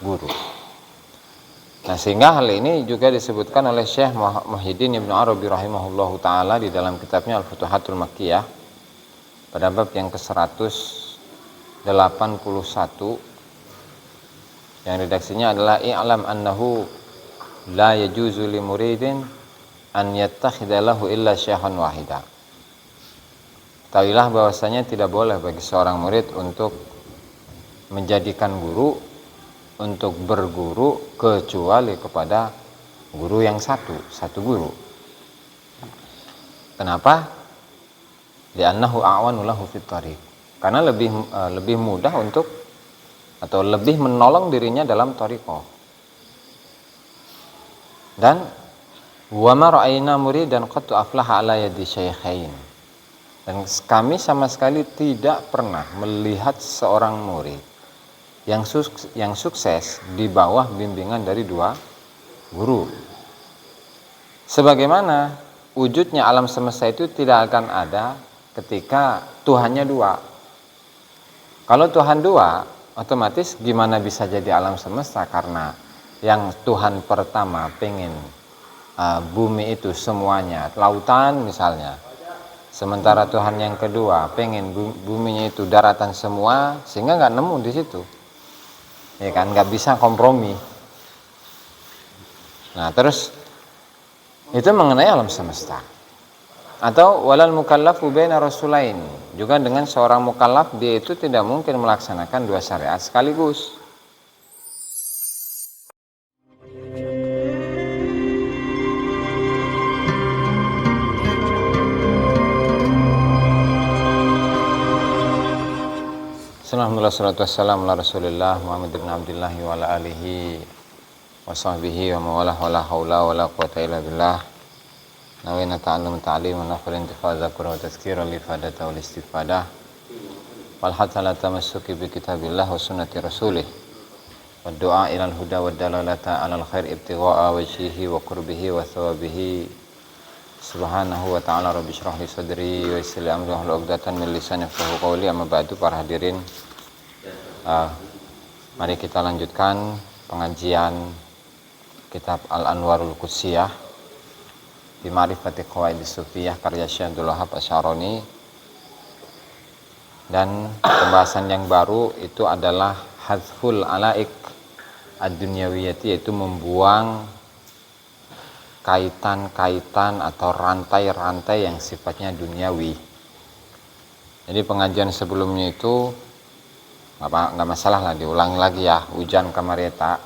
guru. Nah, sehingga hal ini juga disebutkan oleh Syekh Muhyiddin Ibnu Arabi rahimahullahu taala di dalam kitabnya Al-Futuhatul Makkiyah pada bab yang ke-181 yang redaksinya adalah i'lam annahu la yajuzu li muridin an yattakhidha lahu illa syaikhan wahida. Ketahuilah bahwasanya tidak boleh bagi seorang murid untuk menjadikan guru untuk berguru kecuali kepada guru yang satu guru. Kenapa? Li'annahu a'wanu lahu fit thariq. Karena lebih mudah untuk atau lebih menolong dirinya dalam thariqah. Dan wa ma ra'ayna muridan qad aflaha ala yadi syaikhain. Dan kami sama sekali tidak pernah melihat seorang murid yang sukses di bawah bimbingan dari dua guru. Sebagaimana wujudnya alam semesta itu tidak akan ada ketika Tuhannya dua. Kalau Tuhan dua, otomatis gimana bisa jadi alam semesta? Karena yang Tuhan pertama pengen bumi itu semuanya lautan misalnya, sementara Tuhan yang kedua pengen buminya itu daratan semua, sehingga nggak nemu di situ. Ya kan, nggak bisa kompromi. Nah, terus itu mengenai alam semesta. Atau walal mukallafu baina rasulain, juga dengan seorang mukallaf dia itu tidak mungkin melaksanakan dua syariat sekaligus. Alhamdulillah salatu wassalamu ala Rasulillah Muhammad ibn Abdullah wa ala alihi wa sahbihi wa mawalah wa la haula wa la quwata illa billah. Nawina ta'allum ta'lim wa nafal intifa zakur wa tazkira li fadata wal istifadah wal hatta la tamassuki bi kitabillah wa sunnati rasulih wa du'a ilal huda wa dalalata alal khair ibtigha'a wajhihi wa qurbihi wa thawabihi subhanahu wa ta'ala. Rabbi syrah li sadri wa yassir li amri wahlul 'uqdatan min lisani yafqahu qawli. Amma ba'du, para hadirin, mari kita lanjutkan pengajian kitab Al-Anwarul Qudsiyah di Ma'rifati Qawaidis Sufiyah karya Syekh Abdul Wahab Asy-Sy'arani. Dan pembahasan yang baru itu adalah hadzful alaik ad-dunyawiyati, yaitu membuang kaitan-kaitan atau rantai-rantai yang sifatnya duniawi. Jadi pengajian sebelumnya itu nggak masalah lah, diulangi lagi ya. Hujan kamareta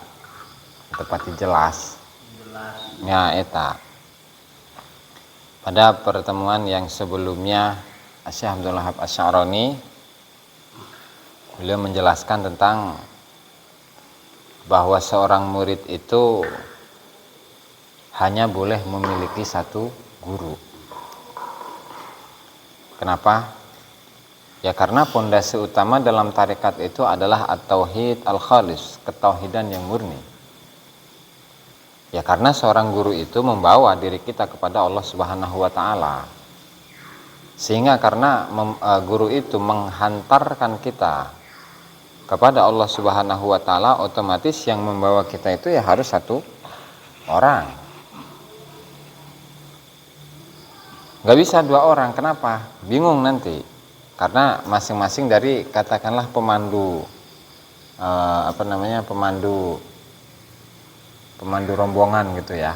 tepati jelas. Ya eta. Pada pertemuan yang sebelumnya Syekh Abdul Wahab Asy-Sy'arani beliau menjelaskan tentang bahwa seorang murid itu hanya boleh memiliki satu guru. Kenapa? Ya karena pondasi utama dalam tarekat itu adalah at-tauhid al-khalis, ketauhidan yang murni. Ya karena seorang guru itu membawa diri kita kepada Allah Subhanahu wa taala. Sehingga karena guru itu menghantarkan kita kepada Allah Subhanahu wa taala, otomatis yang membawa kita itu ya harus satu orang. Gak bisa dua orang, kenapa? Bingung nanti, karena masing-masing dari katakanlah pemandu pemandu rombongan gitu ya,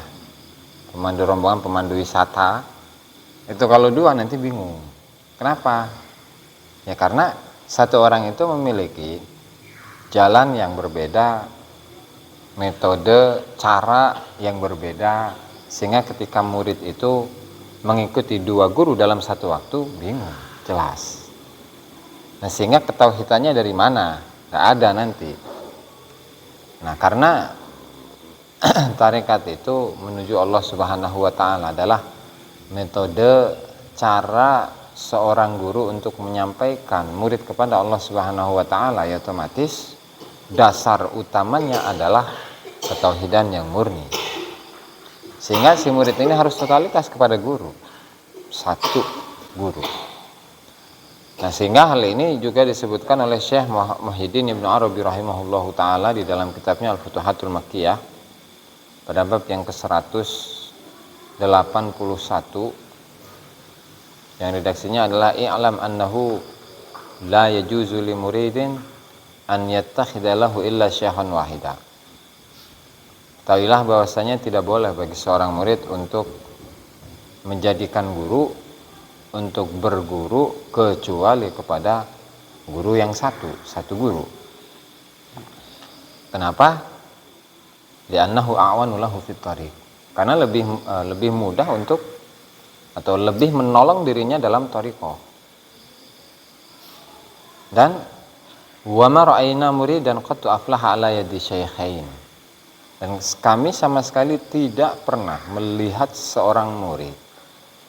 pemandu rombongan, pemandu wisata itu kalau dua nanti bingung. Kenapa? Ya karena satu orang itu memiliki jalan yang berbeda, metode, cara yang berbeda, sehingga ketika murid itu mengikuti dua guru dalam satu waktu bingung, jelas. Nah, sehingga ketauhidannya dari mana? Nggak ada nanti. Nah, karena tarekat itu menuju Allah Subhanahu wa taala adalah metode, cara seorang guru untuk menyampaikan murid kepada Allah Subhanahu wa taala, ya otomatis dasar utamanya adalah ketauhidan yang murni. Sehingga si murid ini harus totalitas kepada guru, satu guru. Nah, sehingga hal ini juga disebutkan oleh Syekh Muhyiddin Ibnu Arabi rahimahullahu taala di dalam kitabnya Al-Futuhatul Makkiyah pada bab yang ke-181 yang redaksinya adalah i'lam annahu la yajuzu li muridin an yattakhidha lahu illa syaikhan wahida. Tahuilah bahwasanya tidak boleh bagi seorang murid untuk menjadikan guru, untuk berguru kecuali kepada guru yang satu guru. Kenapa? Li'annahu a'wanu lahu fit thariq. Karena lebih mudah untuk atau lebih menolong dirinya dalam thariqah. Dan wa ma ra'ayna muridan qad aflaha ala yadi syaikhain. Dan kami sama sekali tidak pernah melihat seorang murid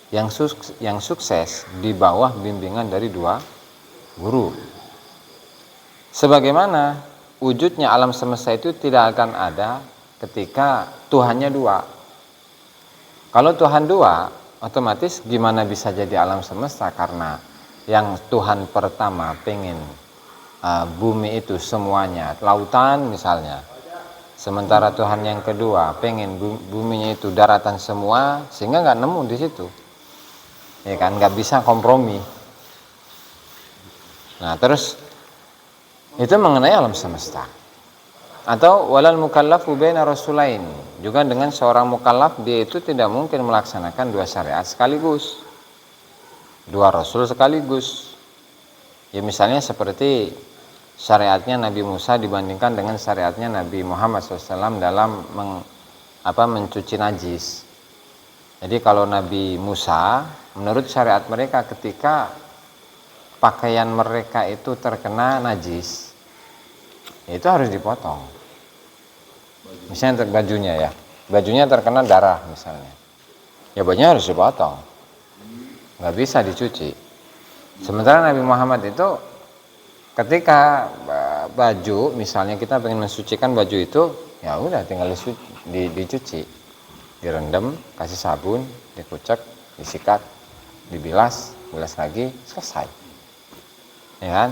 yang sukses di bawah bimbingan dari dua guru. Sebagaimana wujudnya alam semesta itu tidak akan ada ketika Tuhannya dua. Kalau Tuhan dua, otomatis gimana bisa jadi alam semesta? Karena yang Tuhan pertama pengen bumi itu semuanya lautan misalnya, sementara Tuhan yang kedua pengen buminya itu daratan semua, sehingga nggak nemu di situ. Ya kan, nggak bisa kompromi. Nah, terus itu mengenai alam semesta. Atau walal mukallafu baina rasulain, juga dengan seorang mukallaf dia itu tidak mungkin melaksanakan dua syariat sekaligus, dua rasul sekaligus. Ya misalnya seperti syariatnya Nabi Musa dibandingkan dengan syariatnya Nabi Muhammad SAW dalam mencuci najis. Jadi kalau Nabi Musa, menurut syariat mereka ketika pakaian mereka itu terkena najis, itu harus dipotong. Misalnya untuk bajunya terkena darah misalnya, ya bajunya harus dipotong, nggak bisa dicuci. Sementara Nabi Muhammad itu ketika baju, misalnya kita pengen mensucikan baju itu, ya udah tinggal dicuci, direndam, kasih sabun, dikucek, disikat, dibilas lagi, selesai. Ya kan?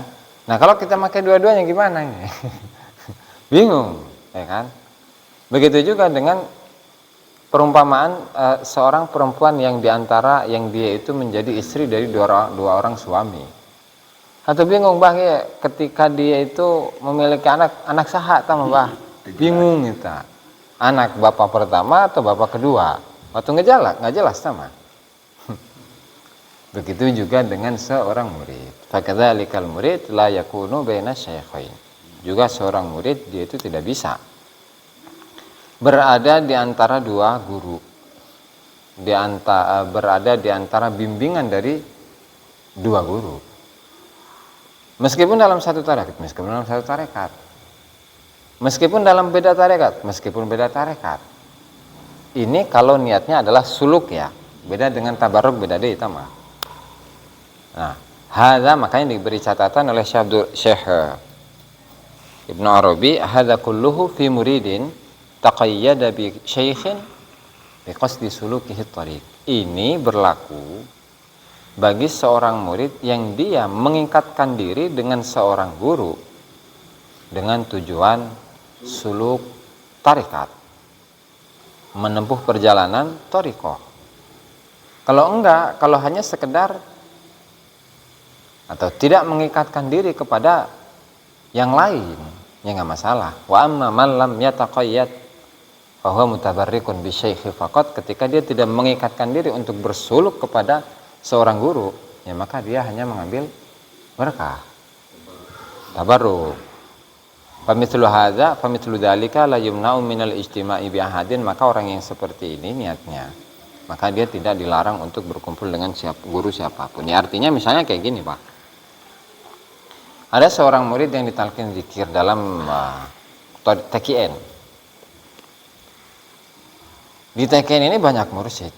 Nah, kalau kita pakai dua-duanya gimana? Bingung, ya kan? Begitu juga dengan perumpamaan seorang perempuan yang diantara yang dia itu menjadi istri dari dua orang suami. Atau bingung bah ya, ketika dia itu memiliki anak saha sama bah, bingung kita. Anak bapak pertama atau bapak kedua? Waktu nggak jelas sama. Begitu juga dengan seorang murid. Fakadzalikal murid la yakunu baina syaikhain. Juga seorang murid dia itu tidak bisa berada di antara dua guru. Berada di antara bimbingan dari dua guru. Meskipun dalam satu tarekat, meskipun dalam beda tarekat. Ini kalau niatnya adalah suluk ya, beda dengan tabarruk, beda deh itu mah. Nah, hadza makanya diberi catatan oleh Syekh Ibnu Arabi, hadza kulluhu fi muridin taqayyada bi syaikhin bi qasdi sulukihi thariq. Ini berlaku bagi seorang murid yang dia mengikatkan diri dengan seorang guru dengan tujuan suluk tarikat, menempuh perjalanan thariqah. Kalau enggak, kalau hanya sekedar atau tidak mengikatkan diri kepada yang lain, ya enggak masalah. Wa amma man lam yataqayyad fa huwa mutabarrikun bi syaikhi faqat, ketika dia tidak mengikatkan diri untuk bersuluk kepada seorang guru, ya maka dia hanya mengambil berkah, tabarruk. Famithlu hadza, famithlu dzalika la yumna'u minal ijtima'i bi ahadin, maka orang yang seperti ini niatnya, maka dia tidak dilarang untuk berkumpul dengan guru siapapun. Ya artinya misalnya kayak gini, Pak. Ada seorang murid yang ditalkin zikir dalam TKN. Di TKN ini banyak mursyid.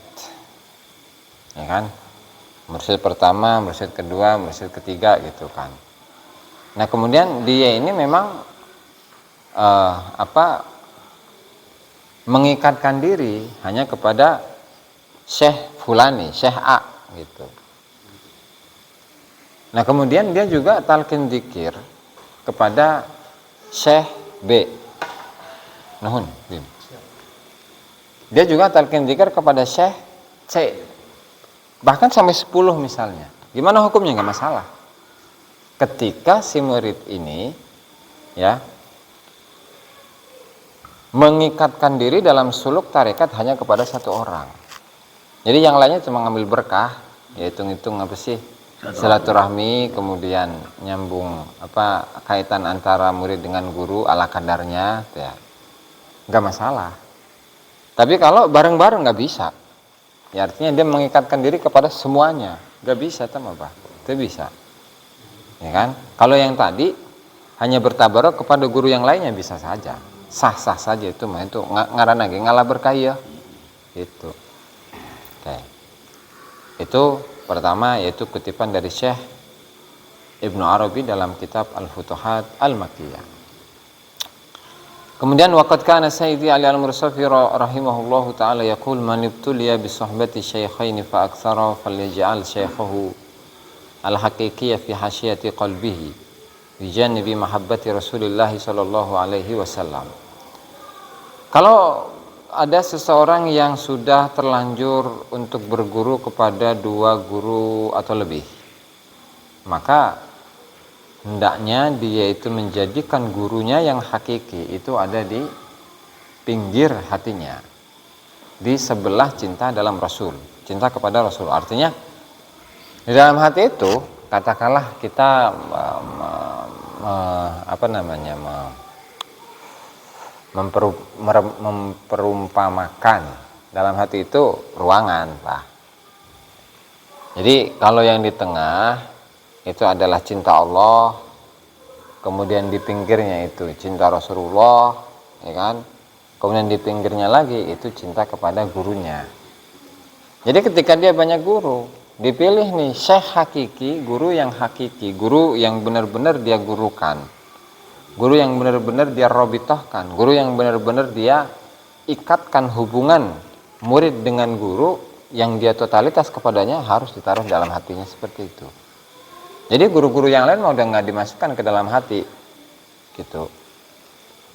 Ya kan? Mursyid pertama, mursyid kedua, mursyid ketiga gitu kan. Nah, kemudian dia ini memang mengikatkan diri hanya kepada Syekh Fulani, Syekh A gitu. Nah kemudian dia juga talqin dzikir kepada Syekh B. Nuhun, Bim. Dia juga talqin dzikir kepada Syekh C. Bahkan sampai 10 misalnya. Gimana hukumnya? Nggak masalah. Ketika si murid ini ya mengikatkan diri dalam suluk tarekat hanya kepada satu orang. Jadi yang lainnya cuma ngambil berkah, ya hitung-hitung apa sih? Silaturahmi, kemudian nyambung apa kaitan antara murid dengan guru ala kadarnya, ya. Nggak masalah. Tapi kalau bareng-bareng nggak bisa. Ya artinya dia mengikatkan diri kepada semuanya. Nggak bisa, tambah apa? Itu bisa. Ya kan? Kalau yang tadi hanya bertabarok kepada guru yang lainnya bisa saja. Sah-sah saja itu mah itu ngaran lagi ngalah berkah ya. Itu. Oke. Itu pertama yaitu kutipan dari Syekh Ibnu Arabi dalam kitab Al-Futuhat Al-Makkiyah. Kemudian waqad kana Sayyidi Ali Al-Mursafi rahimahullahu taala yaqul man ibtuliya bi suhbati syaikhaini fa aktsara falyaj'al syaikhahu al-haqiqiyyah fi hasyiyati qalbihi bi janibi mahabbati Rasulillah sallallahu alaihi wasallam. Kalau ada seseorang yang sudah terlanjur untuk berguru kepada 2 guru atau lebih, maka hendaknya dia itu menjadikan gurunya yang hakiki itu ada di pinggir hatinya, di sebelah cinta dalam Rasul, cinta kepada Rasul. Artinya di dalam hati itu katakanlah kita memperumpamakan dalam hati itu ruangan, Pak. Jadi kalau yang di tengah itu adalah cinta Allah, kemudian di pinggirnya itu cinta Rasulullah, ya kan? Kemudian di pinggirnya lagi itu cinta kepada gurunya. Jadi ketika dia banyak guru, dipilih nih syekh hakiki, guru yang hakiki, guru yang benar-benar dia gurukan, guru yang benar-benar dia robitohkan, guru yang benar-benar dia ikatkan hubungan murid dengan guru yang dia totalitas kepadanya harus ditaruh dalam hatinya seperti itu. Jadi guru-guru yang lain mau udah nggak dimasukkan ke dalam hati, gitu.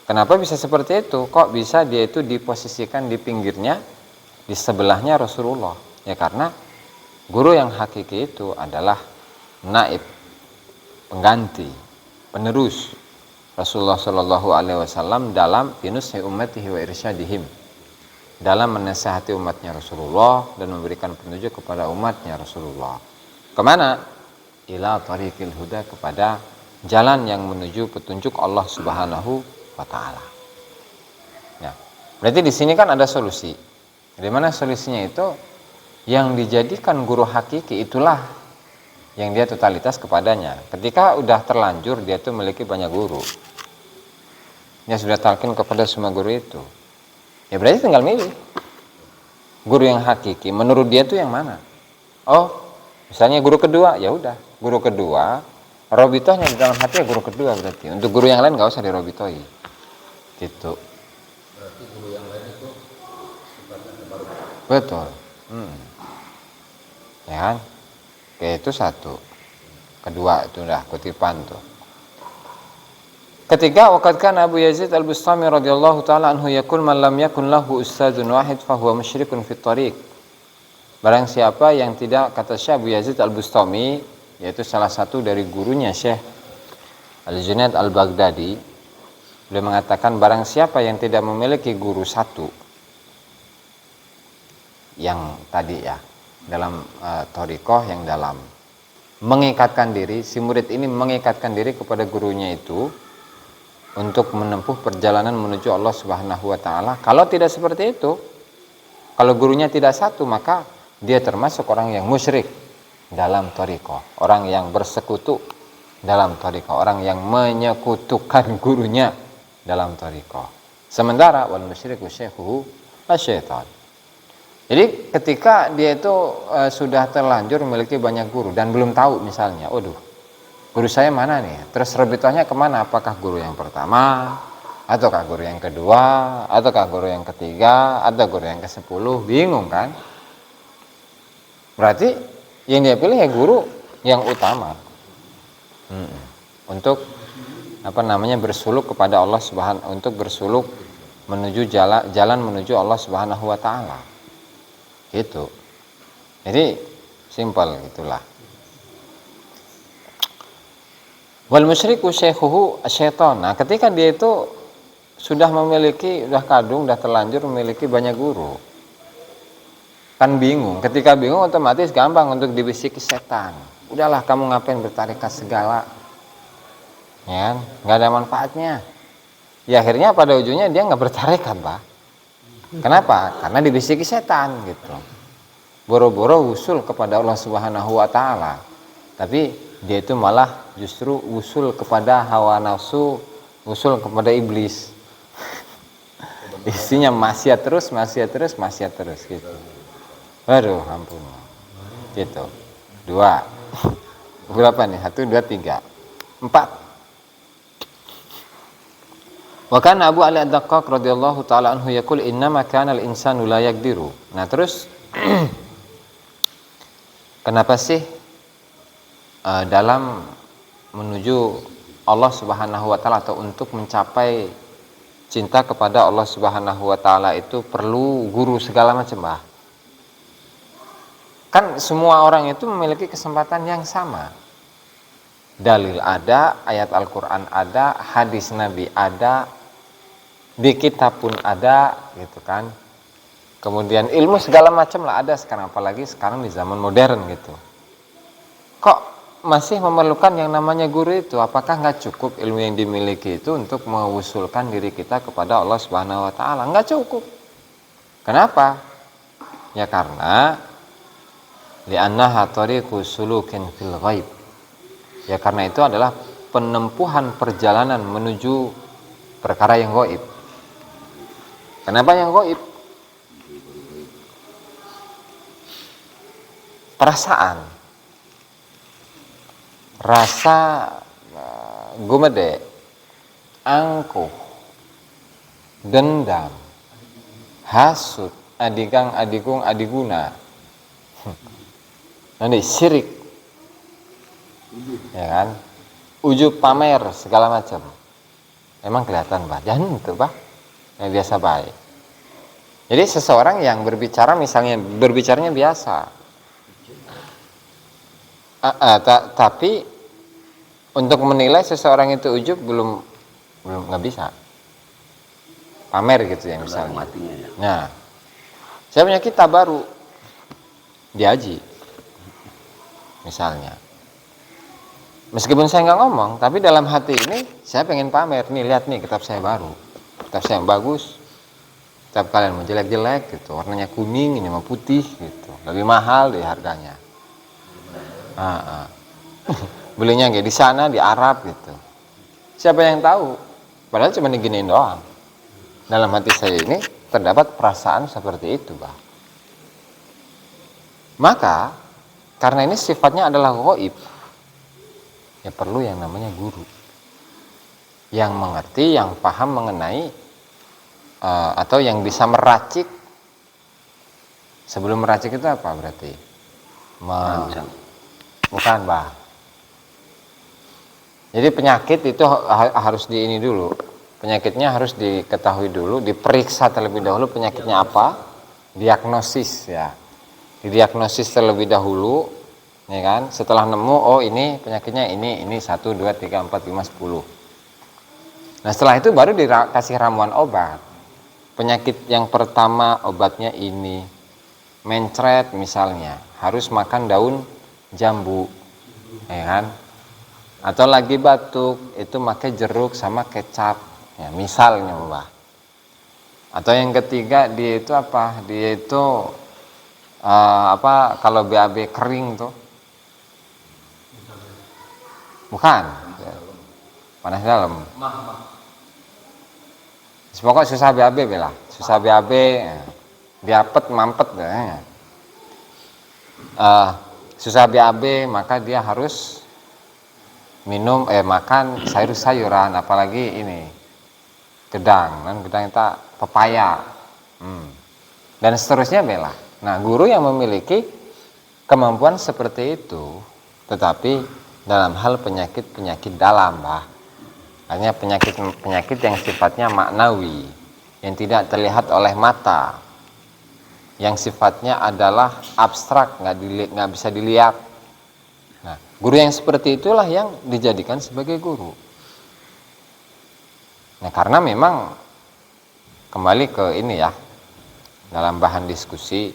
Kenapa bisa seperti itu? Kok bisa dia itu diposisikan di pinggirnya, di sebelahnya Rasulullah? Ya karena guru yang hakiki itu adalah naib, pengganti, penerus Rasulullah Shallallahu Alaihi Wasallam dalam yunushi ummatihi wa irsyadihim, dalam menasihati umatnya Rasulullah dan memberikan petunjuk kepada umatnya Rasulullah. Kemana? Ila tariqil huda, kepada jalan yang menuju petunjuk Allah Subhanahu wa taala. Nah, berarti di sini kan ada solusi. Di mana solusinya itu yang dijadikan guru hakiki itulah yang dia totalitas kepadanya. Ketika udah terlanjur dia tuh memiliki banyak guru, dia sudah talqin kepada semua guru itu, ya berarti tinggal milih guru yang hakiki menurut dia tuh yang mana. Oh, misalnya guru kedua, ya udah guru kedua, robitohnya di dalam hati ya guru kedua berarti. Untuk guru yang lain nggak usah dirobitohi, gitu. Berarti guru yang lain itu sifatnya baru. Betul. Ya kan? Oke, itu satu. Kedua itu udah kutipan tuh. Ketiga, waqad kana Abu Yazid Al-Bustami radhiyallahu taala anhu yaqul man lam yakun lahu ustadzun wahid fa huwa musyrikun fit thariq. Barang siapa yang tidak, kata Syekh Abu Yazid Al-Bustami, yaitu salah satu dari gurunya Syekh Al-Junaid Al-Baghdadi, beliau mengatakan barang siapa yang tidak memiliki guru satu, yang tadi ya dalam thariqah yang dalam, mengikatkan diri, si murid ini mengikatkan diri kepada gurunya itu untuk menempuh perjalanan menuju Allah Subhanahu wa taala. Kalau tidak seperti itu, kalau gurunya tidak satu, maka dia termasuk orang yang musyrik dalam thariqah, orang yang bersekutu dalam thariqah, orang yang menyekutukan gurunya dalam thariqah. Sementara wal musyriku syaikhuhu asyaitan. Jadi ketika dia itu sudah terlanjur memiliki banyak guru dan belum tahu misalnya, waduh, guru saya mana nih? Terus rebitohnya kemana? Apakah guru yang pertama, ataukah guru yang kedua, ataukah guru yang ketiga, atau guru yang ke-10? Bingung kan? Berarti yang dia pilih ya guru yang utama. Untuk bersuluk kepada Allah Subhanahu, untuk bersuluk menuju jalan menuju Allah Subhanahu wa taala. Gitu. Jadi simpel gitulah. Wal musyriku syekhuhu asyaiton. Nah, ketika dia itu sudah kadung, sudah terlanjur memiliki banyak guru, kan bingung. Ketika bingung otomatis gampang untuk dibisiki setan. Udahlah kamu ngapain bertarekat segala, ya, nggak ada manfaatnya. Ya akhirnya pada ujungnya dia nggak bertarekat, Pak. Kenapa? Karena dibisiki setan gitu. Boro-boro usul kepada Allah Subhanahu wa taala. Tapi dia itu malah justru usul kepada hawa nafsu, usul kepada iblis. Isinya maksiat terus gitu. Waduh, ampun. Gitu. 2. Berapa nih? 1, 2, 3, 4. Wa kana Abu Ali Ad-Daqqaq radhiyallahu taala anhu yaqul innama kana al-insanu la yaqdiru. Nah, terus kenapa sih dalam menuju Allah Subhanahu wa taala atau untuk mencapai cinta kepada Allah Subhanahu wa taala itu perlu guru segala macam, Bah? Kan semua orang itu memiliki kesempatan yang sama. Dalil ada, ayat Al-Qur'an ada, hadis Nabi ada, di kitab pun ada, gitu kan. Kemudian ilmu segala macam lah ada sekarang, apalagi sekarang di zaman modern gitu. Kok masih memerlukan yang namanya guru itu? Apakah nggak cukup ilmu yang dimiliki itu untuk mengusulkan diri kita kepada Allah Subhanahu wa taala? Nggak cukup. Kenapa? Ya karena li'annaha tariqu sulukin fil ghaib. Ya karena itu adalah penempuhan perjalanan menuju perkara yang gaib. Kenapa yang gaib? Perasaan, rasa gumede, angkuh, dendam, hasud, adigang, adigung, adiguna, nanti syirik, ya kan, ujub, pamer, segala macam. Emang kelihatan, Pak? Jangan itu, Pak. Yang biasa baik. Jadi seseorang yang berbicara, misalnya berbicaranya biasa, tapi untuk menilai seseorang itu ujub belum nggak bisa. Pamer gitu ya misalnya. Nah, saya punya kitab baru diaji misalnya. Meskipun saya nggak ngomong, tapi dalam hati ini saya pengen pamer. Nih lihat nih kitab saya baru, kitab saya yang bagus. Kitab kalian mau jelek-jelek gitu, warnanya kuning, ini mah putih gitu, lebih mahal deh harganya. Belinya kayak di sana di Arab gitu. Siapa yang tahu? Padahal cuma diginiin doang. Dalam hati saya ini terdapat perasaan seperti itu, Bah. Maka karena ini sifatnya adalah gaib, ya perlu yang namanya guru yang mengerti, yang paham mengenai atau yang bisa meracik. Sebelum meracik itu apa berarti? Bukan, Bah. Jadi penyakit itu harus ini dulu. Penyakitnya harus diketahui dulu, diperiksa terlebih dahulu penyakitnya apa, diagnosis ya. Didiagnosis terlebih dahulu, ya kan? Setelah nemu, oh ini penyakitnya ini 1, 2, 3, 4, 5, 10. Nah setelah itu baru dikasih ramuan obat. Penyakit yang pertama obatnya ini, mencret misalnya, harus makan daun jambu, ya kan? Atau lagi batuk, itu pakai jeruk sama kecap, ya misalnya, Mbak. Atau yang ketiga dia itu apa? Dia itu kalau BAB kering tuh, bukan? Panas dalam. Pokoknya susah BAB lah, susah BAB, diapet mampet, susah BAB maka dia harus minum makan sayur-sayuran, apalagi ini gedang itu pepaya, dan seterusnya bela. Nah guru yang memiliki kemampuan seperti itu, tetapi dalam hal penyakit-penyakit dalam, Bah. Artinya penyakit-penyakit yang sifatnya maknawi, yang tidak terlihat oleh mata, yang sifatnya adalah abstrak, nggak bisa dilihat. Nah, guru yang seperti itulah yang dijadikan sebagai guru. Nah, karena memang kembali ke ini ya, dalam bahan diskusi,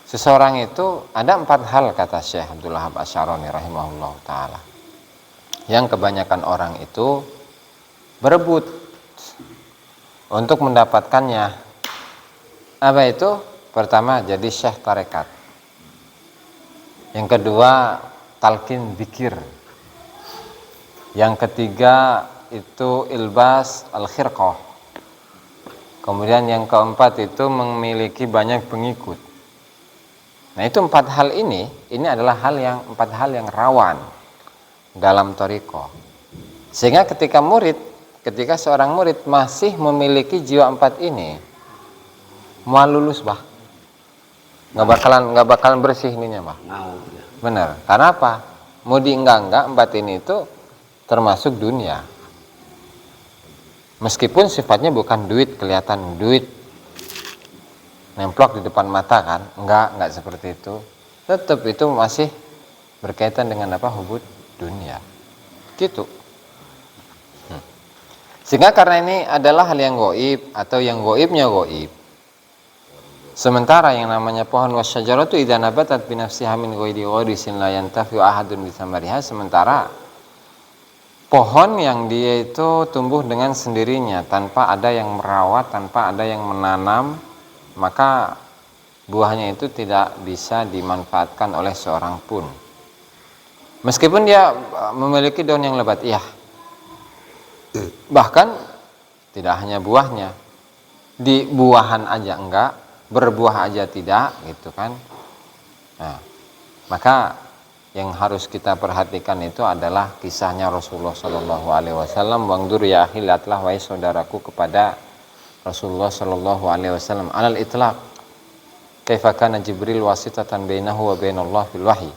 seseorang itu ada 4 hal kata Syekh Abdul Wahab Asy-Syaroni rahimahullah ta'ala, yang kebanyakan orang itu berebut untuk mendapatkannya. Apa itu? Pertama, jadi syekh tarekat. Yang kedua, talqin zikir. Yang ketiga itu ilbas al-khirqah. Kemudian yang keempat itu memiliki banyak pengikut. Nah, itu 4 hal ini adalah 4 hal yang rawan dalam thariqah. Sehingga ketika seorang murid masih memiliki jiwa 4 ini, mau lulus, Bah, nggak bakalan bersih ininya, Bah. Benar. Karena apa? Mau enggak 4 ini itu termasuk dunia. Meskipun sifatnya bukan duit, kelihatan duit nemplok di depan mata kan, enggak seperti itu. Tetap itu masih berkaitan dengan apa? Hubud dunia. Gitu. Sehingga karena ini adalah hal yang gaib atau yang gaibnya gaib. Sementara yang namanya pohon wasyajaratu idza nabatat bi nafsiha min ghairi gharisin la yantafi'u ahadun bi samariha, sementara pohon yang dia itu tumbuh dengan sendirinya tanpa ada yang merawat, tanpa ada yang menanam, maka buahnya itu tidak bisa dimanfaatkan oleh seorang pun. Meskipun dia memiliki daun yang lebat, iya. Bahkan tidak hanya buahnya, di buahan aja enggak, berbuah aja tidak, gitu kan. Nah, maka yang harus kita perhatikan itu adalah kisahnya Rasulullah Shallallahu Alaihi Wasallam. Wangdur ya akhi, lihatlah wahai saudaraku kepada Rasulullah Shallallahu Alaihi Wasallam alal itlaq kaifa kana Jibril wasitatan bainahu wa bainallah fil wahyi.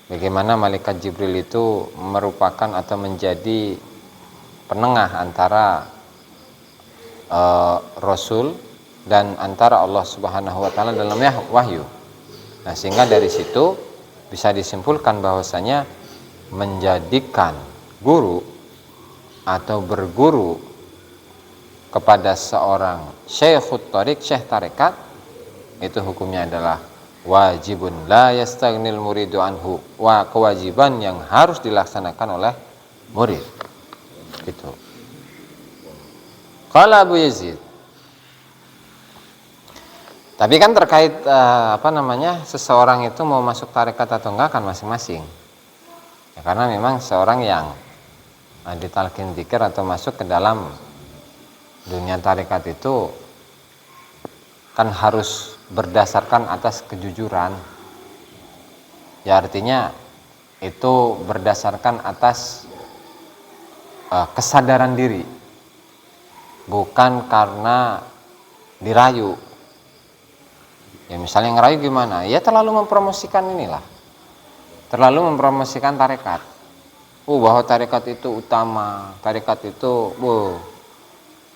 Bagaimana malaikat Jibril itu merupakan atau menjadi penengah antara Rasul dan antara Allah Subhanahu wa taala dalam wahyu. Nah, sehingga dari situ bisa disimpulkan bahwasanya menjadikan guru atau berguru kepada seorang syekhut thariq, syekh tarekat, itu hukumnya adalah wajibun la yastaghnil muridu anhu, kewajiban yang harus dilaksanakan oleh murid. Gitu. Qala Abu Yazid. Tapi kan terkait seseorang itu mau masuk tarekat atau enggak kan masing-masing. Ya, karena memang seorang yang ditalqin dzikir atau masuk ke dalam dunia tarekat itu kan harus berdasarkan atas kejujuran. Ya, artinya itu berdasarkan atas kesadaran diri, bukan karena dirayu. Ya, misalnya ngerayu gimana? Ya terlalu mempromosikan inilah, terlalu mempromosikan tarekat. Bahwa tarekat itu utama, tarekat itu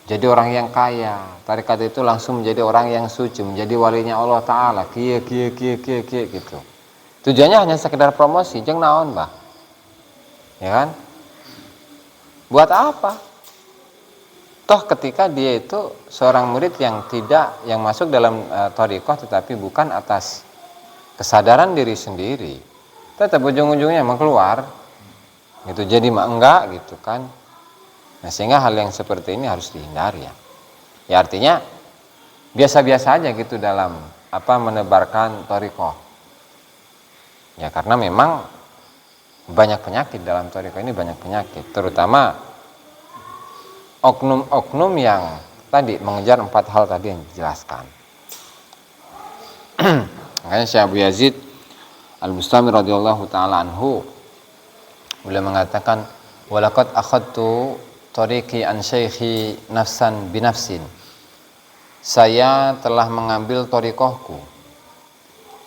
jadi orang yang kaya, tarekat itu langsung menjadi orang yang suci, menjadi walinya Allah Ta'ala, gitu. Tujuannya hanya sekedar promosi, jeung naon, Bah. Ya kan? Buat apa? Toh ketika dia itu seorang murid yang masuk dalam thariqah tetapi bukan atas kesadaran diri sendiri, tetap ujung-ujungnya emang keluar gitu, jadi enggak gitu kan. Nah, sehingga hal yang seperti ini harus dihindari ya. Ya, artinya biasa-biasa aja gitu dalam menebarkan thariqah. Ya, karena memang banyak penyakit dalam thariqah ini, banyak penyakit, terutama oknum-oknum yang tadi mengejar 4 hal tadi yang dijelaskan. Makanya Syekh Abu Yazid Al-Bustami radhiyallahu taala anhu beliau mengatakan, walaqad akhadtu tariqi an syaikhi nafsan binafsin. Saya telah mengambil thariqahku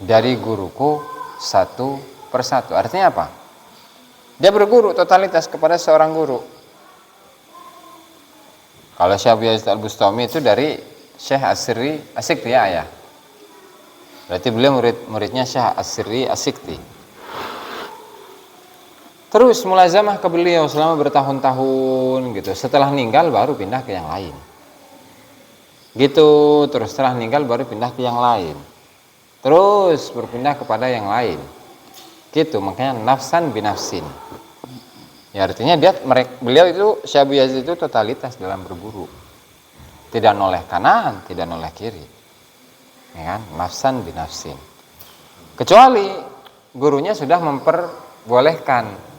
dari guruku satu persatu. Artinya apa? Dia berguru totalitas kepada seorang guru. Kalau Syekh Abu Yazid Al-Bustami itu dari Syekh As-Sirri As-Sikti ya. Berarti beliau muridnya Syekh As-Sirri As-Sikti. Terus mulazamah ke beliau selama bertahun-tahun gitu. Setelah meninggal baru pindah ke yang lain. Gitu, terus setelah meninggal baru pindah ke yang lain. Terus berpindah kepada yang lain. Gitu, makanya nafsan binafsin. Ya artinya beliau itu Syekh Abu Yazid itu totalitas dalam berguru. Tidak noleh kanan, tidak noleh kiri. Ya kan? Nafsan binafsin. Kecuali gurunya sudah memperbolehkan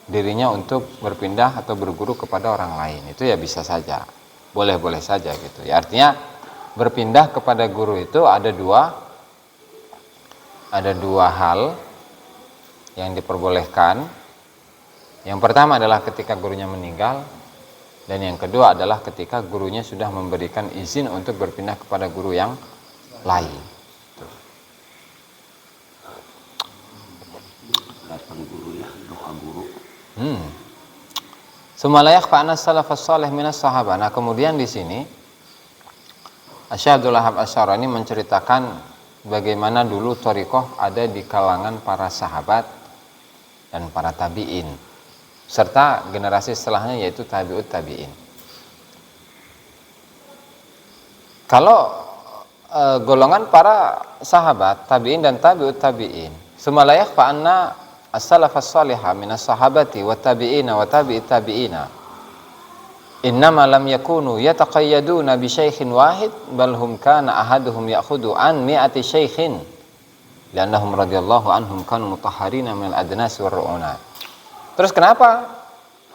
dirinya untuk berpindah atau berguru kepada orang lain. Itu ya bisa saja. Boleh-boleh saja gitu. Ya artinya berpindah kepada guru itu ada dua hal yang diperbolehkan. Yang pertama adalah ketika gurunya meninggal, dan yang kedua adalah ketika gurunya sudah memberikan izin untuk berpindah kepada guru yang lain. Summa la yakhfa anna salafas salih minas sahabah. Nah, kemudian di sini Syekh Abdul Wahhab Asy-Syarani menceritakan bagaimana dulu thariqah ada di kalangan para sahabat dan para tabi'in serta generasi setelahnya yaitu tabi'ut tabi'in. Kalau golongan para sahabat, tabi'in dan tabi'ut tabi'in, summa la yakhfa anna as-salafas salihah minas sahabati wa tabi'ina wa tabi'it tabi'ina innama lam yakunu yataqayyaduna bi syaikhin wahid bal hum kana ahaduhum ya'khudhu an mi'ati syaikhin li'annahum radhiyallahu anhum kanu mutahharina minal adnas war ru'una. Terus kenapa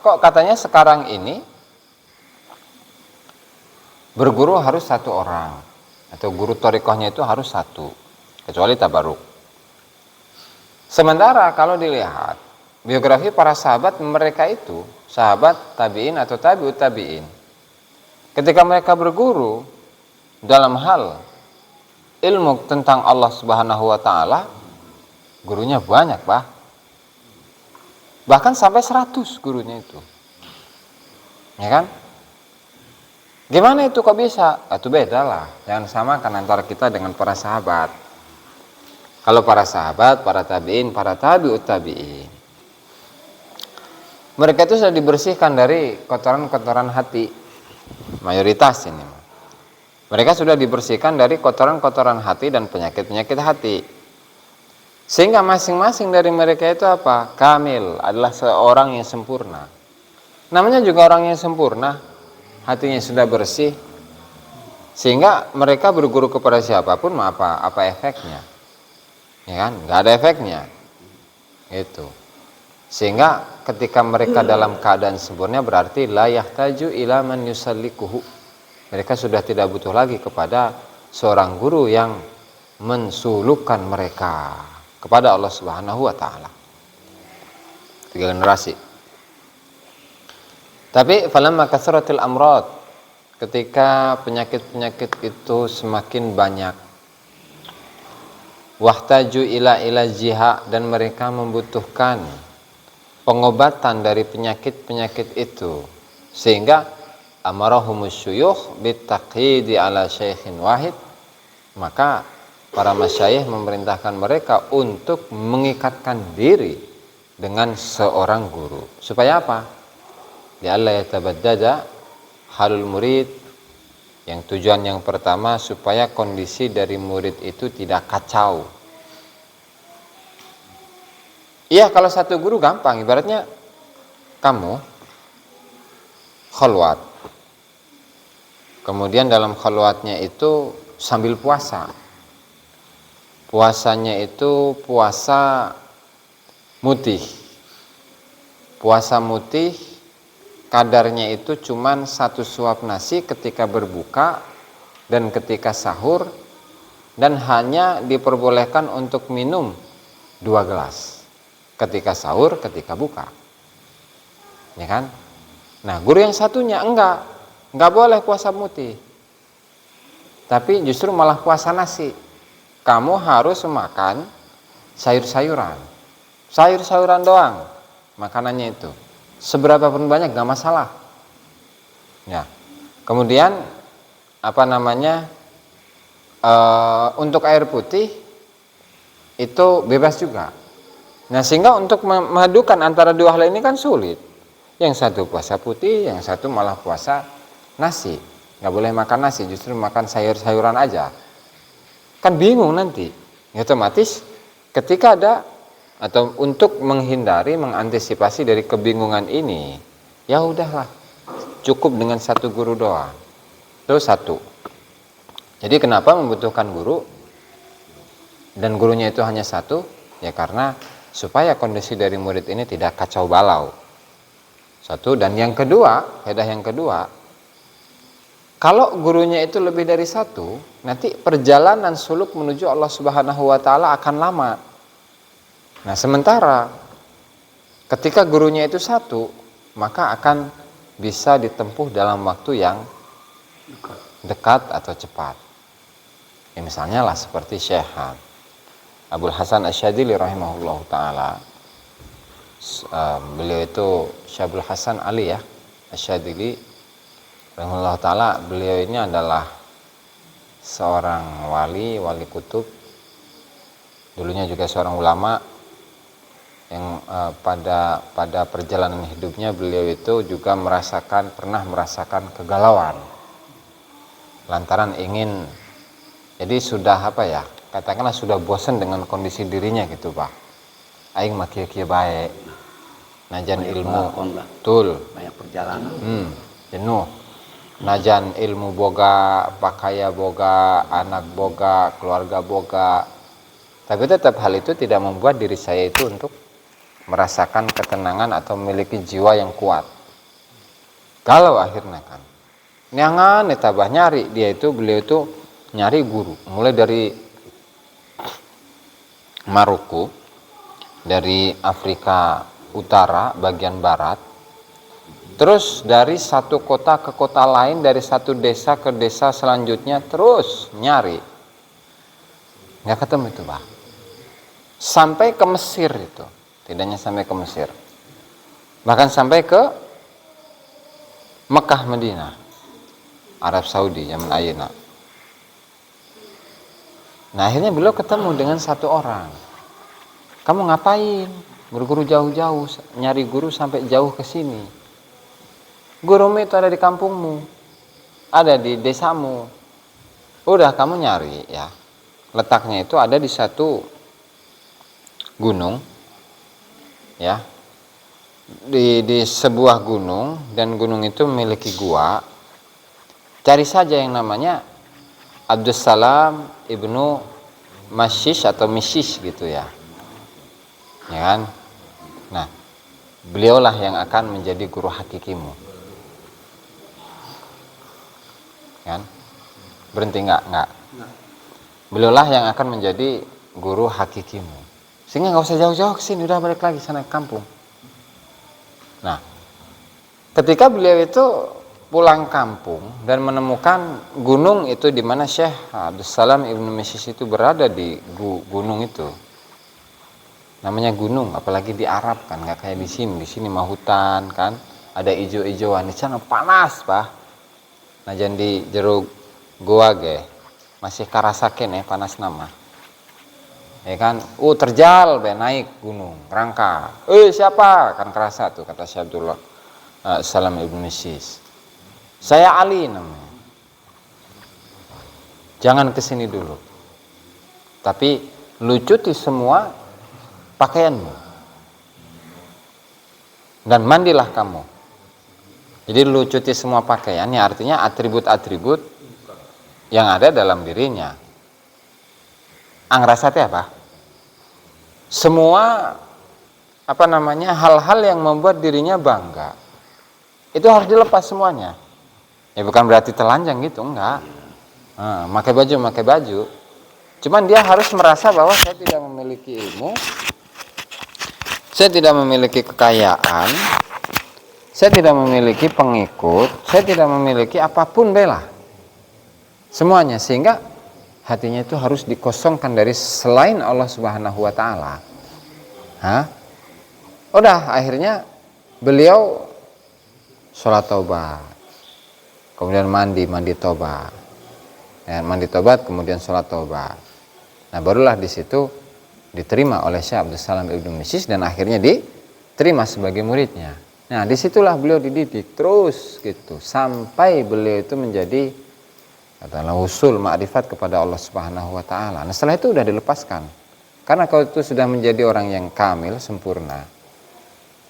kok katanya sekarang ini berguru harus satu orang atau guru thariqahnya itu harus satu kecuali tabarruk? Sementara kalau dilihat biografi para sahabat, mereka itu sahabat tabi'in atau tabi'ut tabi'in, ketika mereka berguru dalam hal ilmu tentang Allah Subhanahu wa taala, gurunya banyak, bahkan sampai 100 gurunya itu. Ya kan? Gimana itu kok bisa? Itu beda lah. Jangan samakan antara kita dengan para sahabat. Kalau para sahabat, para tabi'in, para tabi'ut tabi'in, mereka itu sudah dibersihkan dari kotoran-kotoran hati. Mayoritas ini. Mereka sudah dibersihkan dari kotoran-kotoran hati dan penyakit-penyakit hati. Sehingga masing-masing dari mereka itu apa? Kamil, adalah seorang yang sempurna. Namanya juga orang yang sempurna, hatinya sudah bersih. Sehingga mereka berguru kepada siapapun, apa efeknya? Ya kan? Nggak ada efeknya. Itu. Sehingga ketika mereka dalam keadaan sempurna berarti la yahtaju ila man yusallikuhu. Mereka sudah tidak butuh lagi kepada seorang guru yang mensulukkan mereka kepada Allah Subhanahu wa taala. 3 generasi. Tapi falamma kathratil amrad, ketika penyakit-penyakit itu semakin banyak, wahtaju ila jiha, dan mereka membutuhkan pengobatan dari penyakit-penyakit itu, sehingga amarahumus syuyukh bitaqyidi ala syaikhin wahid, maka para masyayikh memerintahkan mereka untuk mengikatkan diri dengan seorang guru. Supaya apa? Li'alla yatabaddada halul murid. Yang tujuan yang pertama supaya kondisi dari murid itu tidak kacau. Iya, kalau satu guru gampang, ibaratnya kamu khalwat. Kemudian dalam khalwatnya itu sambil puasa. Puasanya itu puasa mutih. Puasa mutih kadarnya itu cuman 1 suap nasi ketika berbuka dan ketika sahur, dan hanya diperbolehkan untuk minum 2 gelas ketika sahur, ketika buka. Ya kan? Nah, guru yang satunya enggak boleh puasa mutih. Tapi justru malah puasa nasi. Kamu harus makan sayur-sayuran. Sayur-sayuran doang. makanannya itu. Seberapa pun banyak nggak masalah. Ya. Kemudian untuk air putih itu bebas juga. Nah, sehingga untuk memadukan antara dua hal ini kan sulit. Yang satu puasa putih, yang satu malah puasa nasi. Nggak boleh makan nasi, justru makan sayur-sayuran aja. Kan bingung nanti. Otomatis ketika ada atau untuk menghindari, mengantisipasi dari kebingungan ini, ya udahlah, cukup dengan satu guru doang. Itu satu. Jadi kenapa membutuhkan guru? Dan gurunya itu hanya satu? Ya karena supaya kondisi dari murid ini tidak kacau balau. Satu. Dan yang kedua, faedah yang kedua, kalau gurunya itu lebih dari satu, nanti perjalanan suluk menuju Allah Subhanahu wa Ta'ala akan lama. Nah, sementara ketika gurunya itu satu, maka akan bisa ditempuh dalam waktu yang dekat atau cepat. Ya, misalnya lah seperti Syekh Abdul Hasan Asyadzili rahimahullah ta'ala. Beliau itu Syekh Abdul Hasan Ali ya Asyadzili rahimahullah ta'ala. Beliau ini adalah seorang wali kutub, dulunya juga seorang ulama yang pada perjalanan hidupnya beliau itu juga pernah merasakan kegalauan lantaran ingin, jadi sudah katakanlah sudah bosan dengan kondisi dirinya gitu Pak. Aing mah kieu-kieu bae. Najan banyak ilmu betul banyak perjalanan. Jenuh. Najan ilmu boga, pakaya boga, anak boga, keluarga boga. Tapi tetap hal itu tidak membuat diri saya itu untuk merasakan ketenangan atau memiliki jiwa yang kuat. Kalau akhirnya kan nyangan tabah nyari beliau itu nyari guru mulai dari Maroko, dari Afrika Utara bagian barat, terus dari satu kota ke kota lain, dari satu desa ke desa selanjutnya, terus nyari nggak ketemu itu Pak, sampai ke Mesir itu, tidaknya sampai ke Mesir, bahkan sampai ke Mekah, Madinah, Arab Saudi zaman ayeuna. Nah, akhirnya beliau ketemu dengan satu orang. Kamu ngapain? Berguru jauh-jauh, nyari guru sampai jauh ke sini. Gurumu itu ada di kampungmu, ada di desamu. Udah kamu nyari ya. Letaknya itu ada di satu gunung, ya. Di sebuah gunung, dan gunung itu memiliki gua. Cari saja yang namanya Abdussalam ibnu Mashish atau Mishish gitu ya. Ya kan? Nah, beliaulah yang akan menjadi guru hakikimu. Kan? Berhenti enggak? Beliaulah yang akan menjadi guru hakikimu. Sehingga enggak usah jauh-jauh ke sini, udah balik lagi sana ke kampung. Nah, ketika beliau itu pulang kampung dan menemukan gunung itu di mana Syekh Abdussalam ibnu Mishish itu berada di gunung itu. Namanya gunung, apalagi di Arab kan, nggak kayak di sini. Di sini mah hutan kan, ada ijo-ijoan. Di sana panas Pak. Nah, jangan di jero gua ge masih karasaken ya panas nama. Ya kan, terjal be naik gunung, rangka. Siapa? Kan kerasa tuh kata Syekh Abdullah Salam ibnu Mishish. Saya Ali namanya. Jangan kesini dulu. Tapi lucuti semua pakaianmu. Dan mandilah kamu. Jadi lucuti semua pakaiannya, artinya atribut-atribut yang ada dalam dirinya. Angrasate apa? Semua hal-hal yang membuat dirinya bangga. Itu harus dilepas semuanya. Ya bukan berarti telanjang gitu, enggak. Pakai baju. Cuman dia harus merasa bahwa saya tidak memiliki ilmu, saya tidak memiliki kekayaan, saya tidak memiliki pengikut, saya tidak memiliki apapun bela. Semuanya, sehingga hatinya itu harus dikosongkan dari selain Allah Subhanahu wa Ta'ala. Udah, akhirnya beliau sholat taubat, kemudian mandi taubat, ya, mandi taubat kemudian sholat taubat. Nah barulah di situ diterima oleh Syekh Abdus Salam Ibnu Missis dan akhirnya diterima sebagai muridnya. Nah disitulah beliau dididik terus gitu sampai beliau itu menjadi adalah usul ma'rifat kepada Allah Subhanahu wa taala. Nah setelah itu udah dilepaskan. Karena kalau itu sudah menjadi orang yang kamil, sempurna,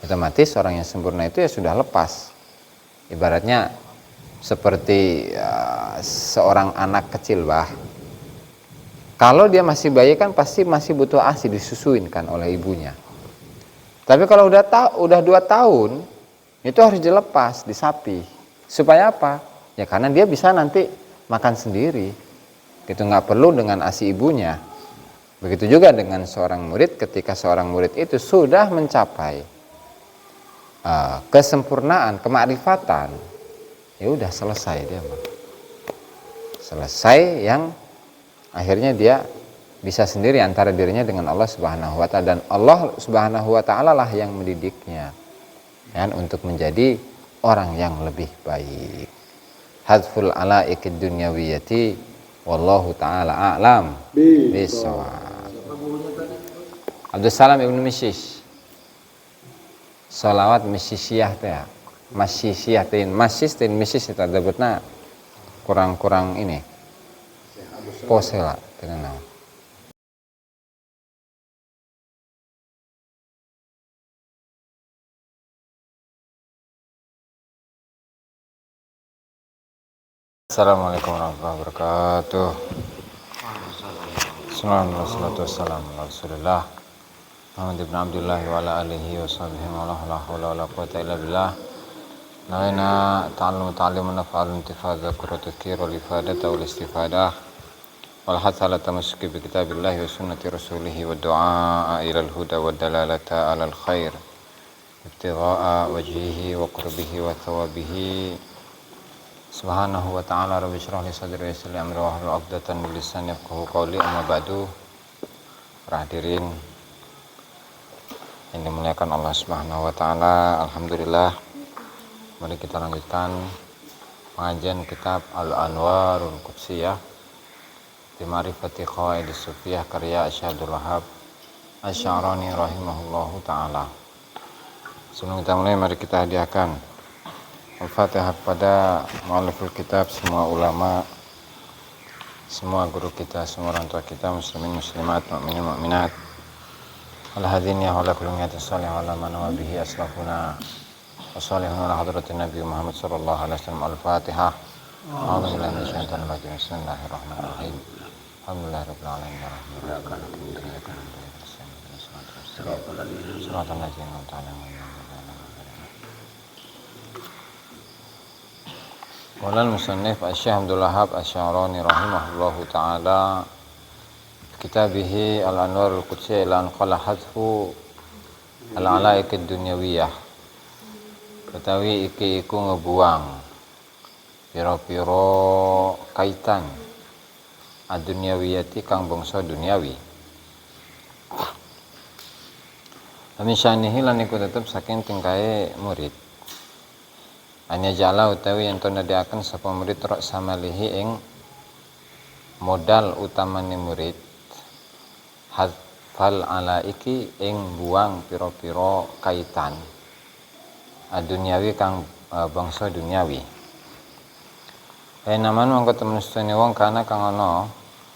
otomatis orang yang sempurna itu ya sudah lepas. Ibaratnya seperti seorang anak kecil, bah. Kalau dia masih bayi kan pasti masih butuh ASI, disusuin kan oleh ibunya. Tapi kalau udah 2 tahun, itu harus dilepas, disapi. Supaya apa? Ya karena dia bisa nanti makan sendiri. Gitu, nggak perlu dengan ASI ibunya. Begitu juga dengan seorang murid, ketika seorang murid itu sudah mencapai kesempurnaan, kemakrifatan, ya udah selesai dia. Selesai yang akhirnya dia bisa sendiri antara dirinya dengan Allah Subhanahu wa taala, dan Allah Subhanahu wa taala lah yang mendidiknya kan untuk menjadi orang yang lebih baik. Hadful alaikid dunyawiyati wallahu taala a'lam bisawab. Abdus Salam Ibnu Missis. Salawat misisiyah teh. Masisiyah teh, masis teh missis eta debutna kurang ini. Posela dengan naon. Assalamualaikum warahmatullahi wabarakatuh. Assalamualaikum Rasulullah Muhammad ibn Abdullah wa ala alihi wa sahbihi wa la hawla wa la quwwata illa billah. Nawaina ta'allum ta'allimun naf'al intifad dzakra tadhkir wal ifadata wal istifadah wal hath ala tamassuki bi kitabillahi wa sunnati rasulih wa du'a ila al huda wa dalalata ala al khair ibtigha'a wajhihi wa qurbihi wa thawabihi. Subhanahu wa ta'ala rabbi syrah li sadri wa yassir li amri wa hlul 'uqdatam min lisani yafqahu qawli. Amma ba'du. Para hadirin yang dimuliakan Allah Subhanahu wa taala, alhamdulillah mari kita lanjutkan pengajian kitab Al-Anwarul Qudsiyah bi ma'rifati qawaidis sufiyah karya Syekh Abdul Wahhab Asy-Sya'rani rahimahullahu taala. Sebelum kita mulai, mari kita hadiahkan Al-Fatihah pada mu'alliful kitab, semua ulama, semua guru kita, semua orang tua kita, muslimin, muslimat, mu'minin, mu'minat, al-hadin ya wala kullu niyatin salih wala man bihi aslafuna wa salihun ala hadratin Nabi Muhammad sallallahu alaihi wasallam. Al-Fatihah. A'udzu billahi minasyaitonir rajim. Bismillahirrahmanirrahim. Alhamdulillahirabbil alamin arrahmanirrahim maliki yaumiddin. Shiratal ladzina an'amta 'alaihim. Qala al-musannif Asy-Syaikh Abdul Wahhab Asy-Sya'rani rahimahullahu taala kitabihi Al-Anwarul Qudsiyah ila an qala hadfu al-alaikid dunyawiyah. Utawi iki iku ngebuang pira-pira kaitan ad-dunyawiyati kang bangsa duniawi. Amin syanihi lan iku tetep saking tingkae murid. Hanya jala utawi yang nadiaken sapa murid rok samalihi ing modal utamane murid hadfal alaiki ing buang pira-pira kaitan adunyawi kang bangsa duniawi. Naman mongko temen sedene wong kana kang ana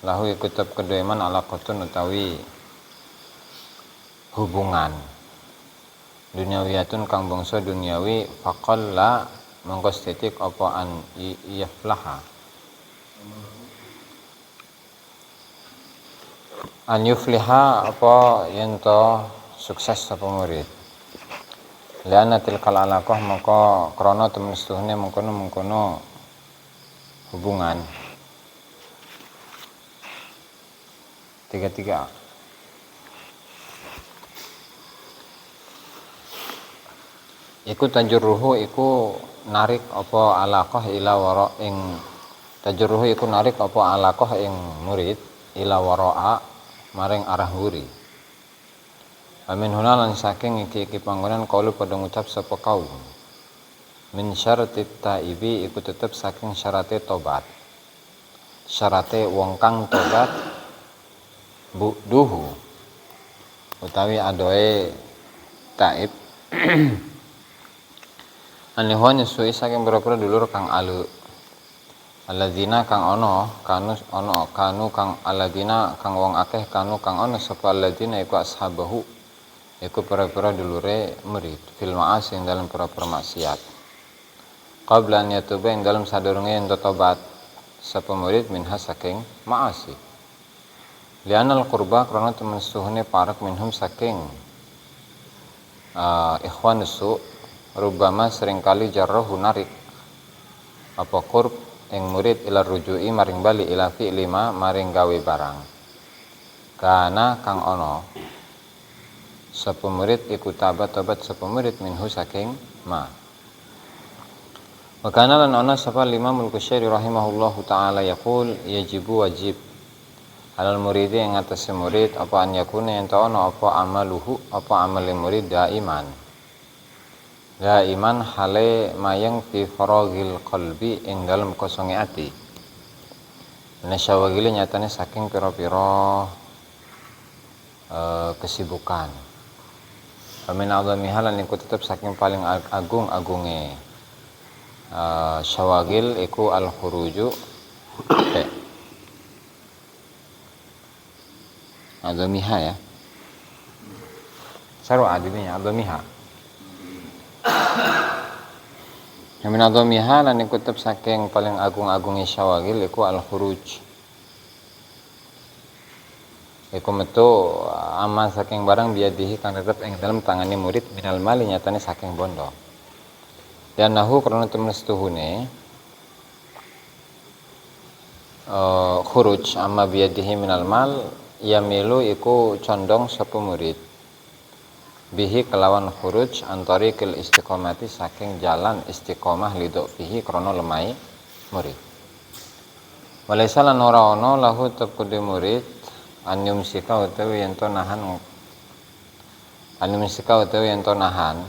lahu iku tetep kedoeman alaqatun utawi hubungan duniawiyatun kang bangsa duniawi faqalla mongko estetik apa an yaflaha an yufliha apa yento sukses apa murid liana tilkal alaqah mongko krana temen setuhne mengkono hubungan tiga iku tajurruhu iku narik apa alaqah ila wara ing tajurruhu iku narik apa alaqah ing murid ila wara'a maring arah nguri Amin hunalan saking iki panggonan qaulu padha ngucap sapa kaum. Min syaratit taibi iku tetep saking syarate tobat. Syarate wong kang tobat duhu utawi adoe taib anehon nyusui saking pira-pira dulur kang alu alladzina kang kanu kang alladzina kang wong akeh kanu kang ono sapa alladzina iku ashabahu iku pira-pira dulure murid fil ma'asi ing dalam pira-pira maksiat qabla an yatuba ing dalam sadurunge ento tobat sapa murid minha saking ma'asi lianal qurba karena temen suhune parak minhum saking ikhwan su rubama seringkali jarrahu narik apa qurb ing murid ila rujui maring bali ila fi lima maring gawe barang kana kang ono sapa murid iku tobat sapa murid minhu saking ma wakana lan ono sapa Imam Al-Qushairi rahimahullahu taala yaqul yajibu wajib alal muridi yang atas murid apa an yakuna yen ono apa amaluhu apa amale murid daiman hale mayang fi faragil qalbi ing dalem kosonge ati nasyawagile nyatane saking pira-pira kesibukan amin azami halan iku tetep saking paling agung-agunge syawagil iku al khuruju Adamiha ya. Saru adiminya adamiha. Min adamiha lan iku tetep saking paling agung-agunge syawagil iku al-khuruj. Iku metu amal saking barang biadihi kang tetep ing dalem tangane murid minal mali nyatane saking bondo. Dan nahu karena temen setuhune khuruj amma biadihi minal mal yamilu iku condong sapa murid bihi kelawan khuruj antari kil istiqomati saking jalan istiqomah lidok fihi krono lemai murid walaisa lan ora ana lahu tekude murid anyumsika utawi yen to nahan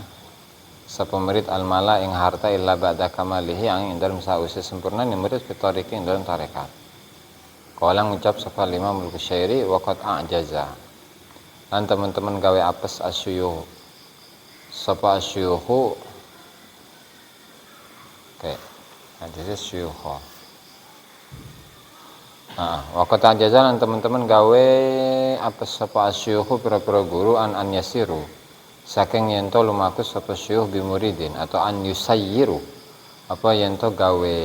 sapa murid almala ing harta illa ba'da kamalihi ang ing dalem sause sempurna ni murid fitariki ing dalem tarekat kala ngucap sapa Imam Al-Qushairi waqat a'jaza lan teman-teman gawe apes asyuyuh sapa asyuyuhu ajaza syuyuh waqat a'jaza lan teman-teman gawe apes sapa asyuyuhu pira-pira guru an yasiru saking yen to lumaku sapa syuyuh bimuridin atau an yusayyiru apa yen to gawe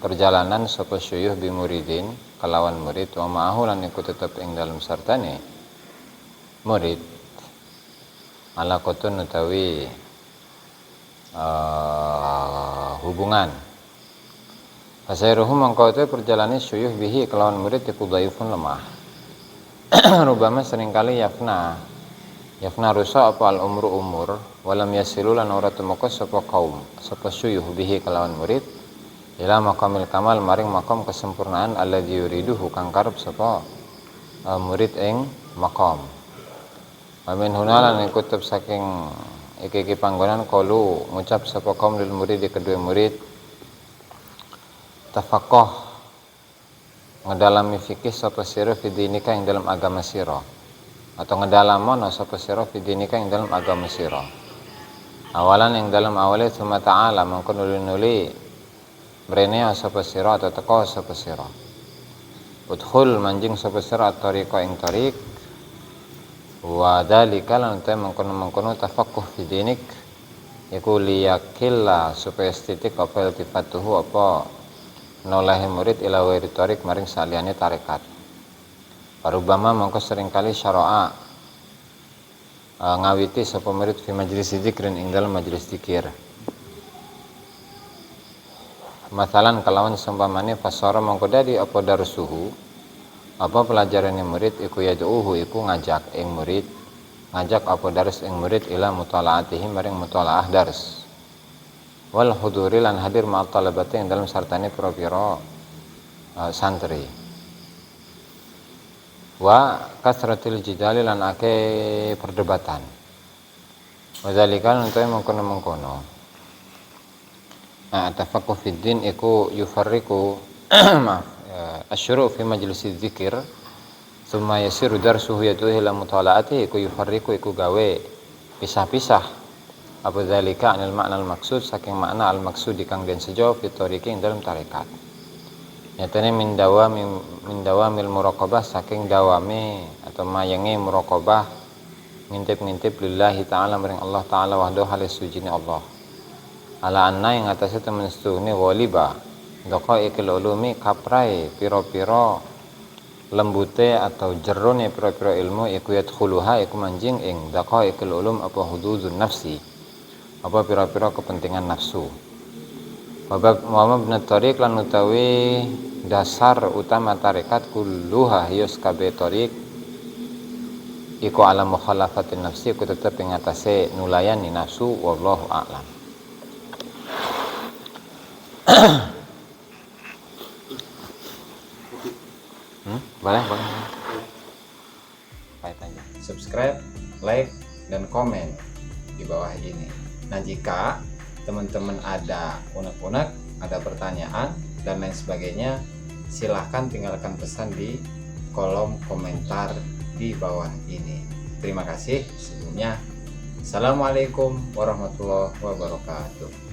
perjalanan sapa syuyuh bimuridin kelawan murid wa ma'ahu lan iku tetep ing dalem sartane murid ala kotun utawi hubungan fasairuhu mangko te perjalanan syuyuh bihi kelawan murid iku dhaifun lemah rubama seringkali yafna rusak apa al umur walam yasilu lan ora temeka sapa kaum sapa syuyuh bihi kelawan murid ila maqamil kamal maring maqam kesempurnaan alladzi yuriduhu kang karep sapa murid ing maqam amin hunalan iku tetep saking iki panggonan qalu ngucap sapa kaum lil murid kedua murid tafaqah ngedalami fikih sapa sira fi dinika ing dalam agama sira atau ngedalamono sapa sira fi dinika ing dalam agama sira awalan ing dalam awale summa ta'ala mangko nuli brene sapa sira atau teko sapa sira udkhul manjing sapa sira tariqa ing tariq wa dzalika lan ta mengkono tafaqquh fi dinik iku liyakilla supaya titik apa iltifatuhu apa nolahe murid ila wairi tariq maring saliyane tarekat parubama mengko seringkali syara'a ngawiti sapa murid fi majlis dzikrin ing dalam majelis zikir masalan kalawan seumpamane fasara mongko dadi apa darsuhu apa pelajarane murid iku yad'uhu iku ngajak apa dars ing murid ila mutalaatihi maring mutalaah dars wal huduri lan hadir ma talabati ing dalam sartane pira-pira santri wa kasratil jidali lan ake perdebatan Wadzalika nanti mengkono. Tafaqquh fid din iku yufarriqu maaf asyuru fi majlisi dzikir summa yasiru darsuhu yatuhi ila mutala'ati iku yufarriqu iku gawe pisah-pisah apa dzalika anil makna al maksud saking makna al maksud kang den sejo fitoriki ing dalam tarekat nyatane min dawamil muraqabah saking dawame atau mayange muraqabah ngintip-ngintip lillahi ta'ala maring Allah ta'ala wahdahu halis sujine Allah ala anna yang atasnya temen setune waliba doko ikil ulumi kaprai piro-piro lembute atau jerone piro-piro ilmu iku yadkhuluha iku manjing ing doko ikil ulum apa hududun nafsi apa piro-piro kepentingan nafsu babak Muhammad bin Tariq lan utawi dasar utama tarekat kulluha hiyus kabe tariq iku ala mukhalafatin nafsi iku tetep ing atase nulayani nafsu wallahu a'lam. Boleh. Baik aja. Subscribe, like, dan komen di bawah ini. Nah, jika teman-teman ada unek-unek, ada pertanyaan, dan lain sebagainya, silahkan tinggalkan pesan di kolom komentar di bawah ini. Terima kasih sebelumnya. Assalamualaikum warahmatullahi wabarakatuh.